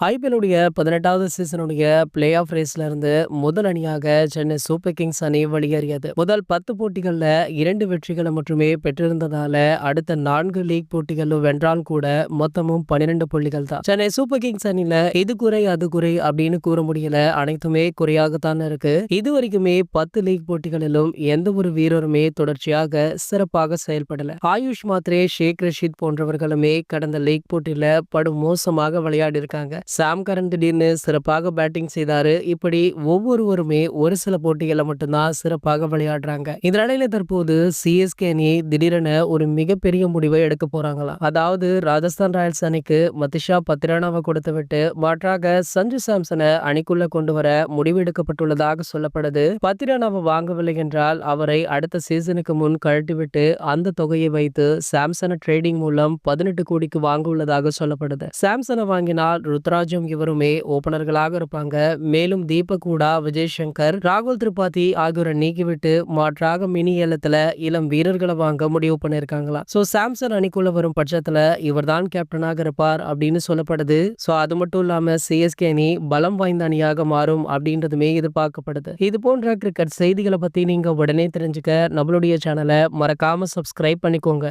ஐபிஎல்லுடைய 18வது சீசனுடைய play off ரேஸ்ல இருந்து முதல் அணியாக சென்னை சூப்பர் கிங்ஸ் அணி வெளியேறியது. முதல் 10 போட்டிகள்ல 2 வெற்றிகளை மட்டுமே பெற்றிருந்ததால அடுத்த 4 லீக் போட்டிகளும் வென்றால் கூட மொத்தமும் 12 புள்ளிகள் தான். சென்னை சூப்பர் கிங்ஸ் அணில இது குறை அது குறை அப்படின்னு கூற முடியல. அனைத்துமே குறையாகத்தான் இருக்கு. இதுவரைக்குமே 10 லீக் போட்டிகளிலும் எந்த ஒரு வீரருமே தொடர்ச்சியாக சிறப்பாக செயல்படல. ஆயுஷ் மாத்ரே, ஷேக் ரஷீத் போன்றவர்களுமே கடந்த லீக் போட்டியில படு மோசமாக விளையாடி இருக்காங்க. சாம் கரன் திடீர்னு சிறப்பாக பேட்டிங் செய்தாரு. இப்படி ஒவ்வொருவருமே ஒரு சில போட்டிகளை மட்டும்தான் சிறப்பாக விளையாடுறாங்க. இந்த நிலையில தற்போது சிஎஸ்கே அணி திடீரென ஒரு மிகப்பெரிய முடிவை எடுக்க போறாங்களாம். அதாவது ராஜஸ்தான் ராயல்ஸ் அணிக்கு மதிஷா பத்திரானாவை கொடுத்து விட்டு மாற்றாக சஞ்சு சாம்சனை அணிக்குள்ள கொண்டு வர முடிவு எடுக்கப்பட்டுள்ளதாக சொல்லப்படுது. பத்திரானாவை வாங்கவில்லை என்றால் அவரை அடுத்த சீசனுக்கு முன் கழட்டிவிட்டு அந்த தொகையை வைத்து சாம்சனை ட்ரேடிங் மூலம் 18 கோடிக்கு வாங்க உள்ளதாக சொல்லப்படுது. சாம்சனை வாங்கினால் ருத்ராஜும் இவருமே ஓபனர்களாக இருப்பாங்க. மேலும் தீபக் ஹூடா, விஜய் சங்கர், ராகுல் திரிபாதி ஆகியோரை நீக்கிவிட்டு மாற்றாக மினி ஏலத்துல இளம் வீரர்களை வாங்க முடிவு பண்ணிருக்காங்களா. சோ சாம்சன் அணிக்குள்ள வரும் பட்சத்துல இவர்தான் கேப்டனாக இருப்பார் அப்படின்னு சொல்லப்படுது. சோ அது மட்டும் இல்லாம சிஎஸ்கே அணி பலம் வாய்ந்த அணியாக மாறும் அப்படின்றதுமே எதிர்பார்க்கப்படுது. இது போன்ற கிரிக்கெட் செய்திகளை பத்தி நீங்க உடனே தெரிஞ்சுக்க நம்மளுடைய சேனலை மறக்காம சப்ஸ்கிரைப் பண்ணிக்கோங்க.